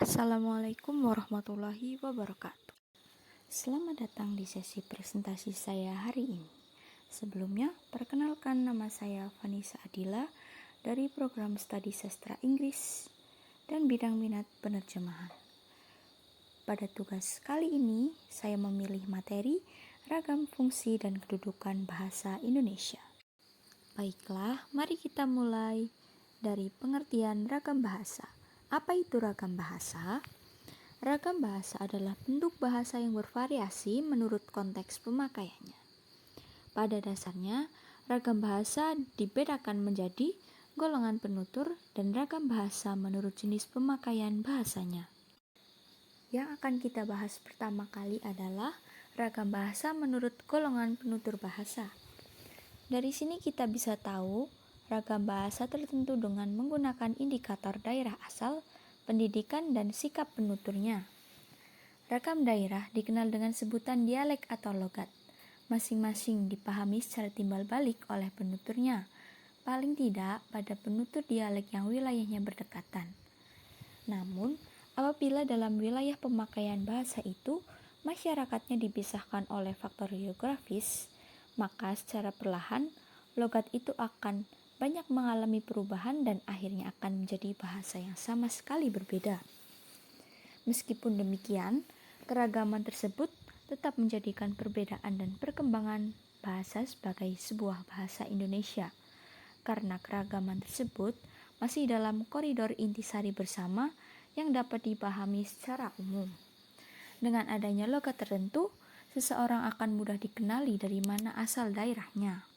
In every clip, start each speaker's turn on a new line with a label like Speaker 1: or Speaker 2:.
Speaker 1: Assalamualaikum warahmatullahi wabarakatuh. Selamat datang di sesi presentasi saya hari ini. Sebelumnya, perkenalkan nama saya Vanessa Adila dari program studi sastra Inggris dan bidang minat penerjemahan. Pada tugas kali ini, saya memilih materi ragam fungsi dan kedudukan bahasa Indonesia. Baiklah, mari kita mulai dari pengertian ragam bahasa. Apa itu ragam bahasa? Ragam bahasa adalah bentuk bahasa yang bervariasi menurut konteks pemakaiannya. Pada dasarnya, ragam bahasa dibedakan menjadi golongan penutur dan ragam bahasa menurut jenis pemakaian bahasanya. Yang akan kita bahas pertama kali adalah ragam bahasa menurut golongan penutur bahasa. Dari sini kita bisa tahu ragam bahasa tertentu dengan menggunakan indikator daerah asal, pendidikan, dan sikap penuturnya. Ragam daerah dikenal dengan sebutan dialek atau logat. Masing-masing dipahami secara timbal balik oleh penuturnya, paling tidak pada penutur dialek yang wilayahnya berdekatan. Namun, apabila dalam wilayah pemakaian bahasa itu, masyarakatnya dipisahkan oleh faktor geografis, maka secara perlahan, logat itu akan banyak mengalami perubahan dan akhirnya akan menjadi bahasa yang sama sekali berbeda. Meskipun demikian, keragaman tersebut tetap menjadikan perbedaan dan perkembangan bahasa sebagai sebuah bahasa Indonesia, karena keragaman tersebut masih dalam koridor intisari bersama yang dapat dipahami secara umum. Dengan adanya logat tertentu, seseorang akan mudah dikenali dari mana asal daerahnya.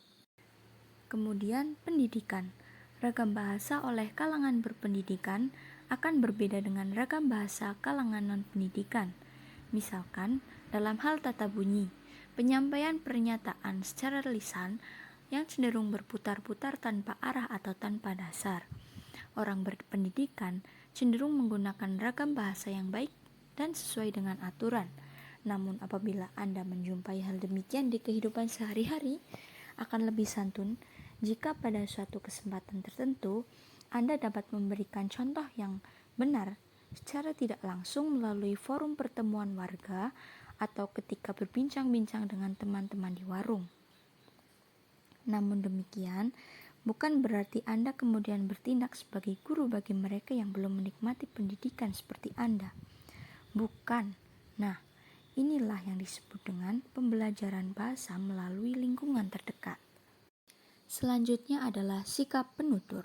Speaker 1: Kemudian pendidikan. Ragam bahasa oleh kalangan berpendidikan akan berbeda dengan ragam bahasa kalangan non-pendidikan. Misalkan, dalam hal tata bunyi, penyampaian pernyataan secara lisan yang cenderung berputar-putar tanpa arah atau tanpa dasar. Orang berpendidikan cenderung menggunakan ragam bahasa yang baik dan sesuai dengan aturan. Namun apabila Anda menjumpai hal demikian di kehidupan sehari-hari, akan lebih santun jika pada suatu kesempatan tertentu Anda dapat memberikan contoh yang benar secara tidak langsung melalui forum pertemuan warga atau ketika berbincang-bincang dengan teman-teman di warung. Namun demikian, bukan berarti Anda kemudian bertindak sebagai guru bagi mereka yang belum menikmati pendidikan seperti Anda. Bukan. Nah, inilah yang disebut dengan pembelajaran bahasa melalui lingkungan terdekat. Selanjutnya adalah sikap penutur.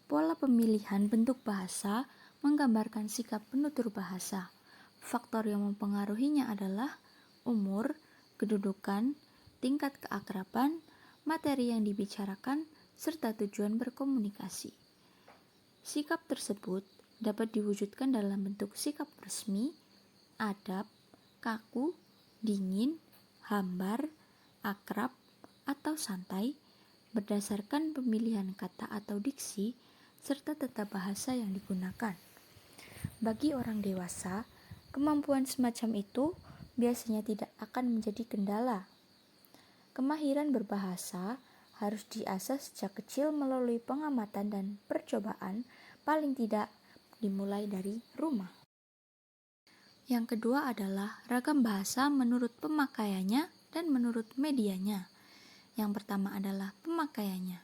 Speaker 1: Pola pemilihan bentuk bahasa menggambarkan sikap penutur bahasa. Faktor yang mempengaruhinya adalah umur, kedudukan, tingkat keakraban, materi yang dibicarakan, serta tujuan berkomunikasi. Sikap tersebut dapat diwujudkan dalam bentuk sikap resmi, adab, kaku, dingin, hambar, akrab, atau santai, berdasarkan pemilihan kata atau diksi, serta tata bahasa yang digunakan. Bagi orang dewasa, kemampuan semacam itu biasanya tidak akan menjadi kendala. Kemahiran berbahasa harus diasah sejak kecil melalui pengamatan dan percobaan, paling tidak dimulai dari rumah. Yang kedua adalah ragam bahasa menurut pemakaiannya dan menurut medianya. Yang pertama adalah pemakaiannya.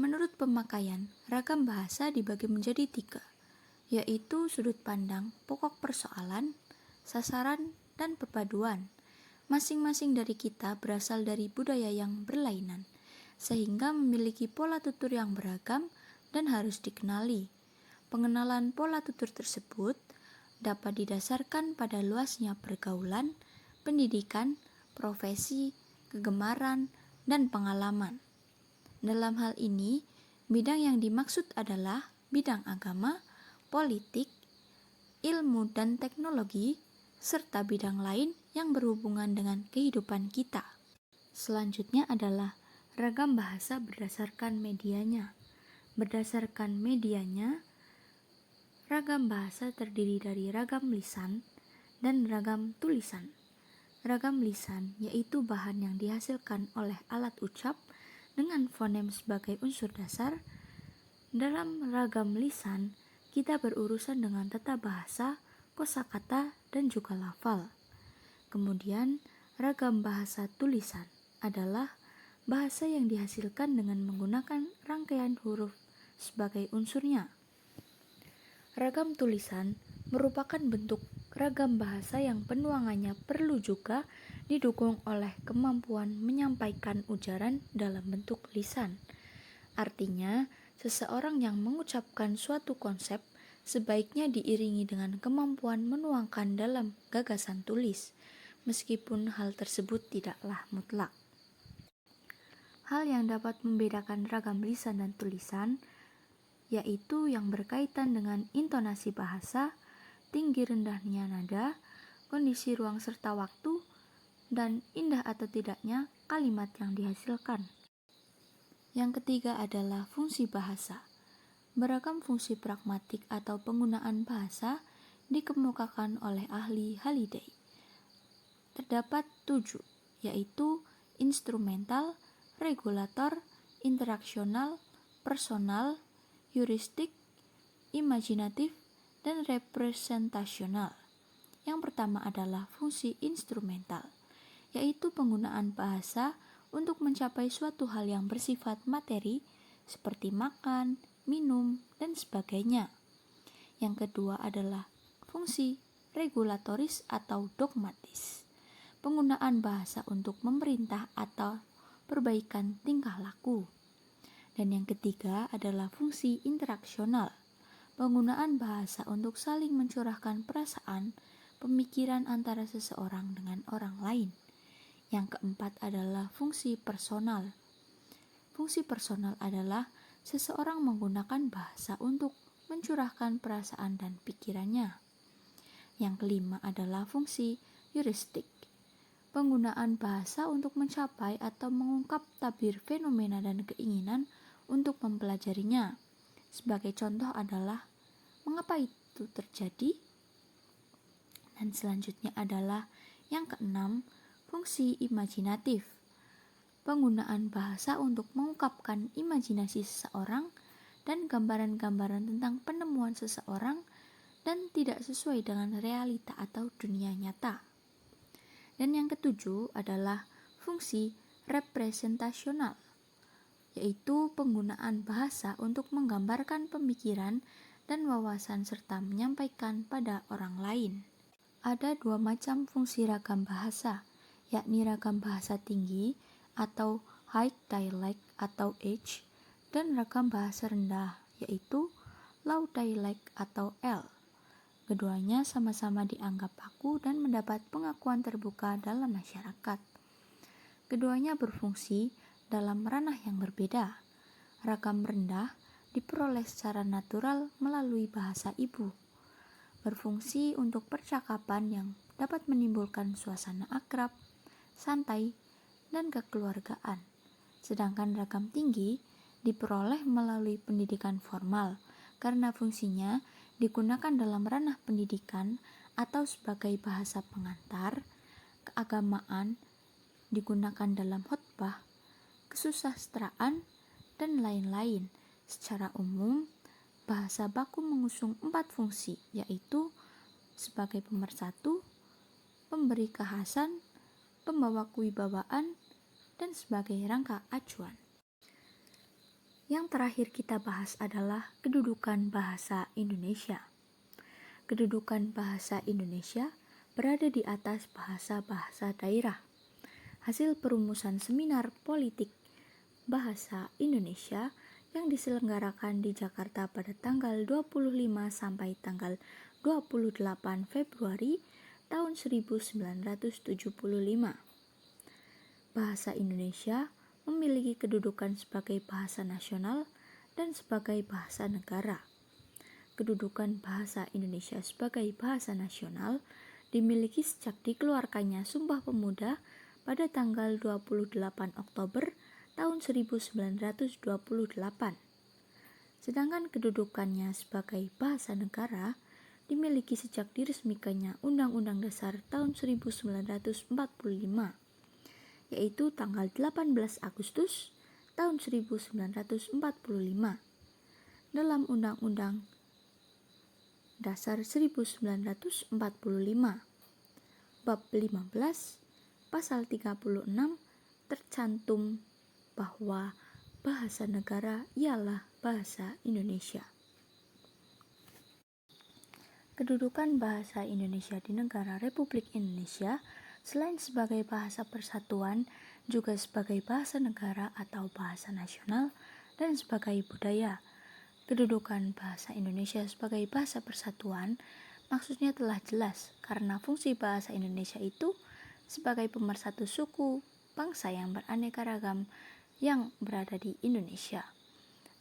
Speaker 1: Menurut pemakaian, ragam bahasa dibagi menjadi 3, yaitu sudut pandang, pokok persoalan, sasaran, dan perpaduan. Masing-masing dari kita berasal dari budaya yang berlainan, sehingga memiliki pola tutur yang beragam dan harus dikenali. Pengenalan pola tutur tersebut dapat didasarkan pada luasnya pergaulan, pendidikan, profesi, kegemaran, dan pengalaman. Dalam hal ini, bidang yang dimaksud adalah bidang agama, politik, ilmu dan teknologi, serta bidang lain yang berhubungan dengan kehidupan kita. Selanjutnya adalah ragam bahasa berdasarkan medianya. Berdasarkan medianya, ragam bahasa terdiri dari ragam lisan dan ragam tulisan. Ragam lisan yaitu bahan yang dihasilkan oleh alat ucap dengan fonem sebagai unsur dasar. Dalam ragam lisan kita berurusan dengan tata bahasa, kosakata, dan juga lafal. Kemudian, ragam bahasa tulisan adalah bahasa yang dihasilkan dengan menggunakan rangkaian huruf sebagai unsurnya. Ragam tulisan merupakan bentuk ragam bahasa yang penuangannya perlu juga didukung oleh kemampuan menyampaikan ujaran dalam bentuk lisan. Artinya, seseorang yang mengucapkan suatu konsep sebaiknya diiringi dengan kemampuan menuangkan dalam gagasan tulis, meskipun hal tersebut tidaklah mutlak. Hal yang dapat membedakan ragam lisan dan tulisan yaitu yang berkaitan dengan intonasi bahasa, tinggi rendahnya nada, kondisi ruang serta waktu, dan indah atau tidaknya kalimat yang dihasilkan. Yang ketiga adalah fungsi bahasa. Beragam fungsi pragmatik atau penggunaan bahasa dikemukakan oleh ahli Halliday. Terdapat 7, yaitu instrumental, regulator, interaksional, personal, heuristik, imajinatif, dan representasional. Yang pertama adalah fungsi instrumental, yaitu penggunaan bahasa untuk mencapai suatu hal yang bersifat materi seperti makan, minum, dan sebagainya. Yang kedua adalah fungsi regulatoris atau dogmatis, penggunaan bahasa untuk memerintah atau perbaikan tingkah laku. Dan yang ketiga adalah fungsi interaksional, penggunaan bahasa untuk saling mencurahkan perasaan, pemikiran antara seseorang dengan orang lain. Yang keempat adalah fungsi personal. Fungsi personal adalah seseorang menggunakan bahasa untuk mencurahkan perasaan dan pikirannya. Yang kelima adalah fungsi heuristik, penggunaan bahasa untuk mencapai atau mengungkap tabir fenomena dan keinginan untuk mempelajarinya. Sebagai contoh adalah mengapa itu terjadi. Dan selanjutnya adalah yang keenam, fungsi imajinatif, penggunaan bahasa untuk mengungkapkan imajinasi seseorang dan gambaran-gambaran tentang penemuan seseorang dan tidak sesuai dengan realita atau dunia nyata. Dan yang ketujuh adalah fungsi representasional, yaitu penggunaan bahasa untuk menggambarkan pemikiran dan wawasan serta menyampaikan pada orang lain. Ada 2 macam fungsi ragam bahasa, yakni ragam bahasa tinggi atau high dialect atau H, dan ragam bahasa rendah, yaitu low dialect atau L. Keduanya sama-sama dianggap baku dan mendapat pengakuan terbuka dalam masyarakat. Keduanya berfungsi dalam ranah yang berbeda. Ragam rendah diperoleh secara natural melalui bahasa ibu, berfungsi untuk percakapan yang dapat menimbulkan suasana akrab, santai, dan kekeluargaan. Sedangkan ragam tinggi diperoleh melalui pendidikan formal karena fungsinya digunakan dalam ranah pendidikan atau sebagai bahasa pengantar, keagamaan, digunakan dalam khotbah, kesusastraan, dan lain-lain. Secara umum, bahasa baku mengusung 4 fungsi, yaitu sebagai pemersatu, pemberi kekhasan, pembawa kewibawaan, dan sebagai rangka acuan. Yang terakhir kita bahas adalah kedudukan bahasa Indonesia. Kedudukan bahasa Indonesia berada di atas bahasa-bahasa daerah. Hasil perumusan seminar politik bahasa Indonesia yang diselenggarakan di Jakarta pada tanggal 25 sampai tanggal 28 Februari tahun 1975. Bahasa Indonesia memiliki kedudukan sebagai bahasa nasional dan sebagai bahasa negara. Kedudukan bahasa Indonesia sebagai bahasa nasional dimiliki sejak dikeluarkannya Sumpah Pemuda pada tanggal 28 Oktober tahun 1928. Sedangkan kedudukannya sebagai bahasa negara dimiliki sejak diresmikannya Undang-Undang Dasar tahun 1945, yaitu tanggal 18 Agustus tahun 1945. Dalam Undang-Undang Dasar 1945. Bab 15, Pasal 36 tercantum bahwa bahasa negara ialah bahasa Indonesia. Kedudukan bahasa Indonesia di negara Republik Indonesia selain sebagai bahasa persatuan, juga sebagai bahasa negara atau bahasa nasional, dan sebagai budaya. Kedudukan bahasa Indonesia sebagai bahasa persatuan maksudnya telah jelas karena fungsi bahasa Indonesia itu sebagai pemersatu suku, bangsa yang beraneka ragam yang berada di Indonesia.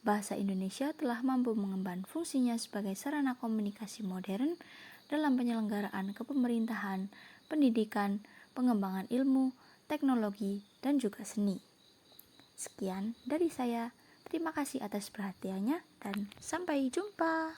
Speaker 1: Bahasa Indonesia telah mampu mengemban fungsinya sebagai sarana komunikasi modern dalam penyelenggaraan kepemerintahan, pendidikan, pengembangan ilmu, teknologi, dan juga seni. Sekian dari saya. Terima kasih atas perhatiannya dan sampai jumpa.